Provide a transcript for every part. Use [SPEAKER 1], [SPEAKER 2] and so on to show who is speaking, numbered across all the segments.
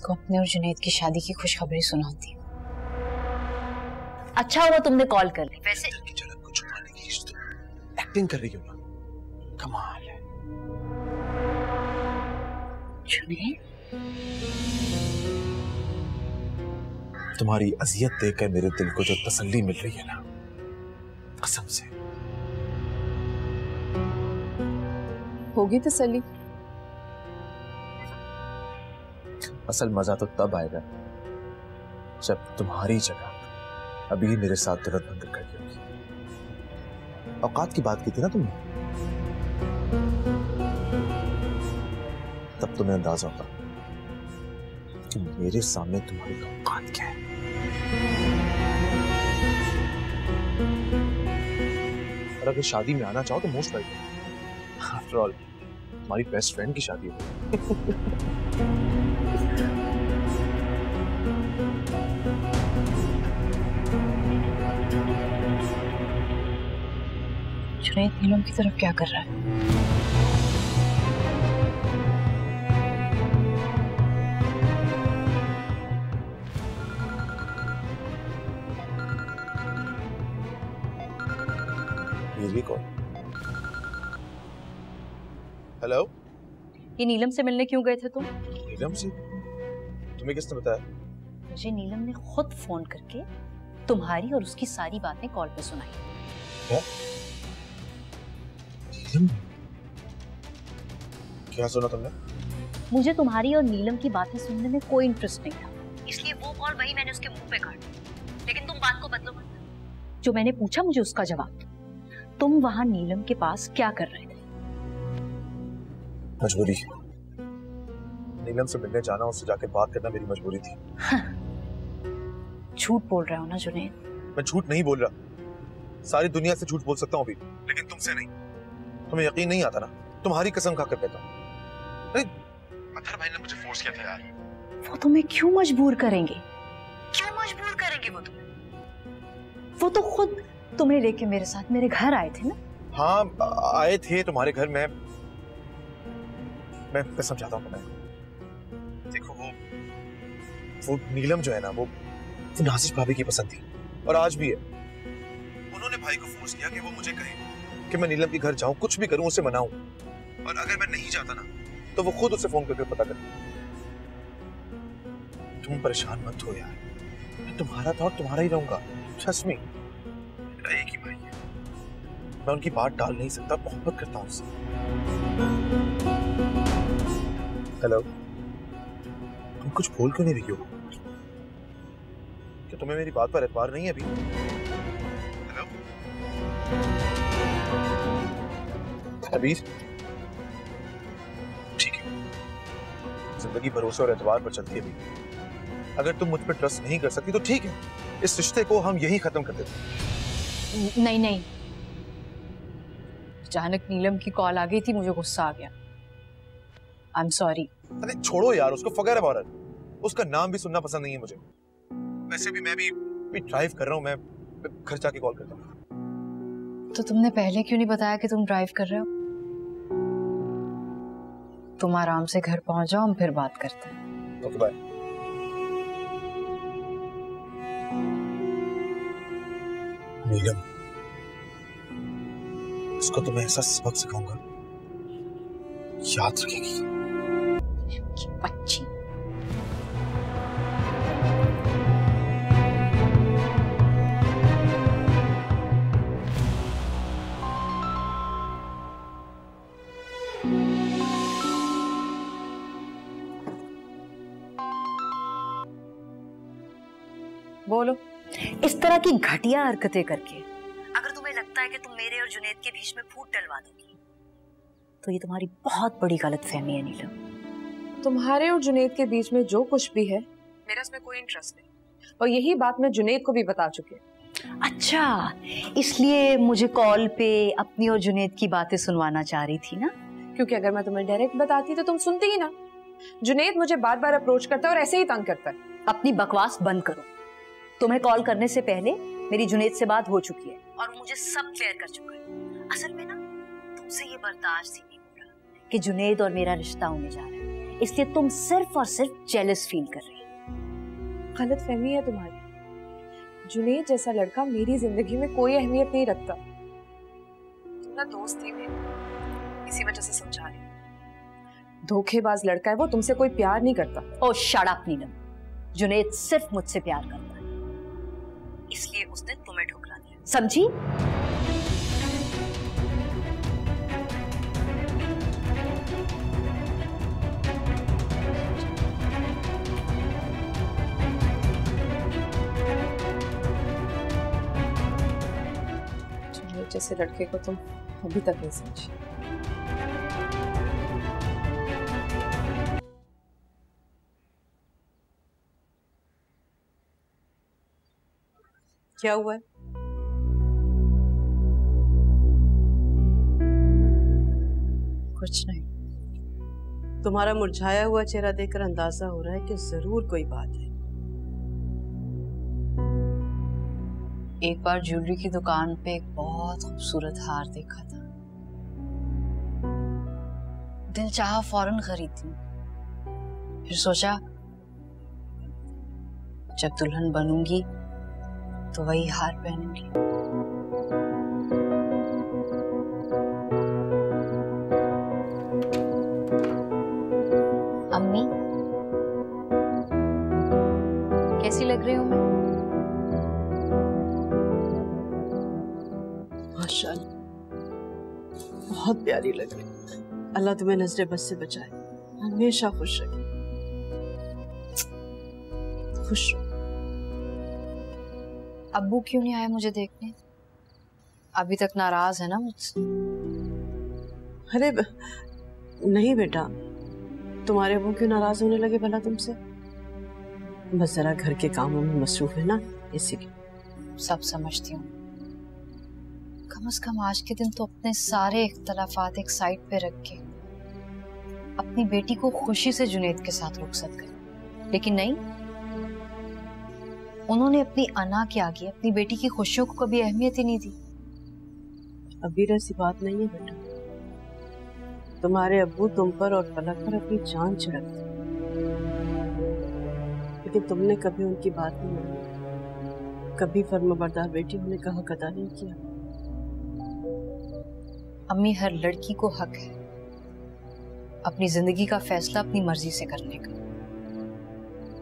[SPEAKER 1] इसको अपने और जुनैद की शादी की खुशखबरी सुनाती।
[SPEAKER 2] अच्छा हुआ तुमने कॉल कर ली। वैसे
[SPEAKER 3] की झलक को छुपाने की एक्टिंग कर रही हो ना, कमाल है।
[SPEAKER 1] जुनैद,
[SPEAKER 3] तुम्हारी अजियत देखकर मेरे दिल को जो तसल्ली मिल रही है ना, कसम से।
[SPEAKER 4] होगी तसल्ली।
[SPEAKER 3] असल मजा तो तब आएगा जब तुम्हारी जगह अभी मेरे साथ तुरंत बंद कर होगी। औकात की बात की थी ना तुमने, तब तुम्हें अंदाजा होगा कि मेरे सामने तुम्हारी औकात क्या है। और अगर शादी में आना चाहो तो मोस्ट वेलकम। आफ्टर ऑल तुम्हारी बेस्ट फ्रेंड की शादी है।
[SPEAKER 1] जुनैद नीलम की तरफ क्या कर रहा है?
[SPEAKER 3] ये कौन? हेलो,
[SPEAKER 2] ये नीलम से मिलने क्यों गए थे तुम?
[SPEAKER 3] नीलम से? तुम्हें किसने बताया?
[SPEAKER 2] मुझे नीलम ने खुद फोन करके तुम्हारी और उसकी सारी बातें कॉल पे सुनाई।
[SPEAKER 3] क्या? नीलम? क्या सुना तुमने?
[SPEAKER 2] मुझे तुम्हारी और नीलम की बातें सुनने में कोई इंटरेस्ट नहीं था, इसलिए वो कॉल वही मैंने उसके मुंह पे काट दी। लेकिन तुम बात को बदलो मत। जो मैंने पूछा मुझे उसका जवाब दो। तुम वहां नीलम के पास क्या कर रहे थे?
[SPEAKER 3] मजबूरी। नीलम से मिलने जाना, उससे जाके बात करना मेरी मजबूरी थी।
[SPEAKER 1] झूठ बोल रहा हो ना जुनैद?
[SPEAKER 3] मैं झूठ नहीं बोल रहा, सारी दुनिया से झूठ बोल सकता हूँ अभी, लेकिन तुमसे नहीं। तुम्हें यकीन नहीं आता ना, तुम्हारी कसम खाकर कहता हूँ। अतर भाई ने मुझे फोर्स किया था यार।
[SPEAKER 1] वो तुम्हें क्यों मजबूर करेंगे? क्यों मजबूर करेंगे वो तुम्हें? वो तो खुद तुम्हें लेके मेरे साथ मेरे घर आए थे ना?
[SPEAKER 3] हाँ आए थे तुम्हारे घर में। मैं समझाता हूँ तुम्हें। देखो वो नीलम जो है ना, वो नाजिश भाभी की पसंद थी और आज भी है। उन्होंने भाई को फोर्स किया कि वो मुझे कहे कि मैं नीलम के घर जाऊं, कुछ भी करूं, उसे मनाऊं। और अगर मैं नहीं जाता ना तो वो खुद उसे फोन करके पता करे। तुम परेशान मत हो यार, मैं तुम्हारा था और तुम्हारा ही रहूंगा। ट्रस्ट मी, मेरा एक ही भाई है, मैं उनकी बात टाल नहीं सकता, मोहब्बत करता हूं उससे। हेलो, तुम कुछ बोल क्यों नहीं रही हो? क्या तुम्हें मेरी बात पर एतबार नहीं है अभी? हेलो अबीर, ठीक है, जिंदगी भरोसे और एतबार पर चलती है अभी। अगर तुम मुझ पर ट्रस्ट नहीं कर सकती तो ठीक है, इस रिश्ते को हम यही खत्म कर देते।
[SPEAKER 1] नहीं नहीं, अचानक नीलम की कॉल आ गई थी, मुझे गुस्सा आ गया। I am sorry.
[SPEAKER 3] अरे छोड़ो यार उसको, फॉरगेट अबाउट इट। उसका नाम भी सुनना पसंद नहीं है मुझे। वैसे भी मैं भी ड्राइव कर रहा हूँ, मैं घर जाके कॉल करता हूँ।
[SPEAKER 1] तो तुमने पहले क्यों नहीं बताया कि तुम ड्राइव कर रहे हो? तुम आराम से घर पहुंच जाओ, हम फिर बात करते हैं।
[SPEAKER 3] Okay bye. नीलम, इसको तो मैं ऐसा सबक सिखाऊंगा, याद रखेगी।
[SPEAKER 1] बच्ची।
[SPEAKER 2] बोलो। इस तरह की घटिया हरकतें करके अगर तुम्हें लगता है कि तुम मेरे और जुनैद के बीच में फूट डलवा दोगी तो ये तुम्हारी बहुत बड़ी गलतफहमी है नीलम।
[SPEAKER 4] तुम्हारे और जुनैद के बीच में जो कुछ भी है, मेरा इसमें कोई इंटरेस्ट नहीं, और यही बात मैं जुनैद को भी बता चुकी हूँ।
[SPEAKER 2] अच्छा, इसलिए मुझे कॉल पे अपनी और जुनैद की बातें सुनवाना चाह रही थी ना?
[SPEAKER 4] क्योंकि अगर मैं तुम्हें डायरेक्ट बताती तो तुम सुनती ही ना। जुनैद मुझे बार बार अप्रोच करता है और ऐसे ही तंग करता है।
[SPEAKER 2] अपनी बकवास बंद करो। तुम्हें कॉल करने से पहले मेरी जुनैद से बात हो चुकी है और वो मुझे सब क्लियर कर चुका है। असल में ना तुमसे ये बर्दाश्त ही नहीं हो रहा कि जुनैद और मेरा रिश्ता होने जा रहा है, इसलिए तुम सिर्फ और सिर्फ जेलस फील कर रही हो।
[SPEAKER 4] गलतफहमी है तुम्हारी। जुनैद जैसा लड़का मेरी जिंदगी में कोई अहमियत नहीं रखता। तुम्हारा दोस्त थी मेरी, इसी वजह से समझा रही। धोखेबाज लड़का है वो, तुमसे कोई प्यार नहीं करता।
[SPEAKER 2] ओह शट अप नीलम, जुनैद सिर्फ मुझसे प्यार करता है, इसलिए उसने तुम्हें ठुकरा दिया, समझी?
[SPEAKER 4] जुनैद जैसे लड़के को तुम अभी तक नहीं समझी।
[SPEAKER 5] क्या हुआ है?
[SPEAKER 2] कुछ नहीं।
[SPEAKER 5] तुम्हारा मुरझाया हुआ चेहरा देखकर अंदाजा हो रहा है कि जरूर कोई बात है।
[SPEAKER 2] एक बार ज्वेलरी की दुकान पे एक बहुत खूबसूरत हार देखा था, दिल चाहा फौरन खरीदी, फिर सोचा जब दुल्हन बनूंगी तो वही हार पहनूंगी। अम्मी कैसी लग रही हूँ मैं?
[SPEAKER 5] माशाअल्लाह, बहुत प्यारी लग रही। अल्लाह तुम्हें नजरे बस से बचाए, हमेशा खुश रखे। खुश रहो।
[SPEAKER 2] अब्बू क्यों नहीं आए मुझे देखने? अभी तक नाराज है ना मुझसे?
[SPEAKER 5] अरे नहीं बेटा, तुम्हारे अब्बू क्यों नाराज होने लगे भला तुमसे? बस जरा घर के कामों में मसरूफ है ना, इसीलिए।
[SPEAKER 2] सब समझती हूँ, कम से कम आज के दिन तो अपने सारे इख्तलाफात एक साइड पे रख के अपनी बेटी को खुशी से जुनैद के साथ रुखसत करें, लेकिन नहीं, उन्होंने अपनी अना के आगे अपनी बेटी की खुशियों को कभी अहमियत ही नहीं दी।
[SPEAKER 5] अभी ऐसी बात नहीं है बेटा, तुम्हारे अब्बू तुम पर और फलक पर अपनी जान छिड़कते, लेकिन तुमने कभी उनकी बात नहीं मानी, कभी फर्माबरदार बेटी होने का हक अदा नहीं किया।
[SPEAKER 2] अम्मी, हर लड़की को हक है अपनी जिंदगी का फैसला अपनी मर्जी से करने का।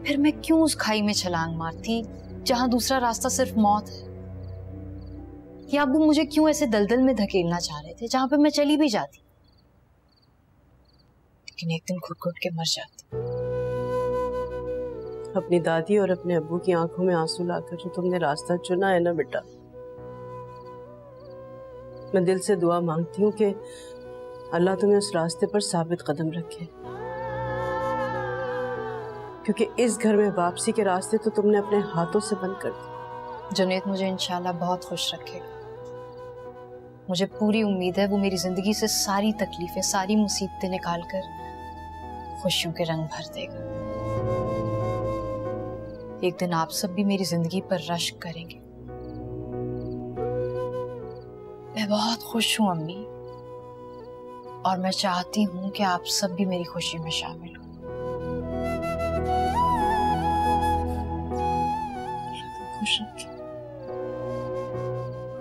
[SPEAKER 2] फिर मैं क्यों उस खाई में छलांग मारती जहां दूसरा रास्ता सिर्फ मौत है? या अब्बू मुझे क्यों ऐसे दलदल में धकेलना चाह रहे थे जहां पे मैं चली भी जाती, लेकिन एक दिन घुट घुट के मर जाती।
[SPEAKER 5] अपनी दादी और अपने अब्बू की आंखों में आंसू लाकर जो तुमने रास्ता चुना है ना बेटा, मैं दिल से दुआ मांगती हूँ कि अल्लाह तुम्हें उस रास्ते पर साबित कदम रखे, क्योंकि इस घर में वापसी के रास्ते तो तुमने अपने हाथों से बंद कर दिए।
[SPEAKER 2] जुनैद मुझे इंशाल्लाह बहुत खुश रखेगा। मुझे पूरी उम्मीद है वो मेरी जिंदगी से सारी तकलीफें, सारी मुसीबतें निकाल कर खुशियों के रंग भर देगा। एक दिन आप सब भी मेरी जिंदगी पर रश्क करेंगे। मैं बहुत खुश हूं अम्मी, और मैं चाहती हूं कि आप सब भी मेरी खुशी में शामिल हो।
[SPEAKER 5] खुश रखे,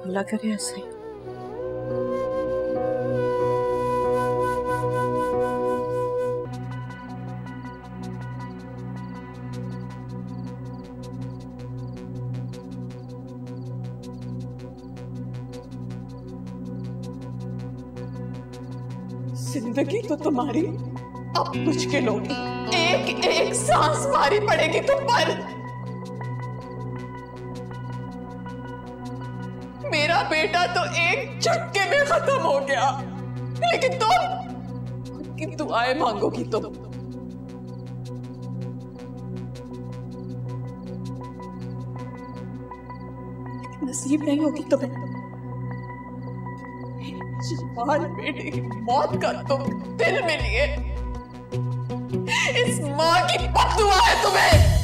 [SPEAKER 5] अल्लाह करे ऐसा ही।
[SPEAKER 6] जिंदगी तो तुम्हारी अब मुश्किल होगी, एक एक सांस मारी पड़ेगी तुम पर। मेरा बेटा तो एक झटके में खत्म हो गया, लेकिन तुम उनकी दुआएं मांगोगी तुम। नसीब नहीं होगी तुम्हें। जवान बेटे की मौत का तुम दिल में लिए, इस माँ की बददुआ है तुम्हें।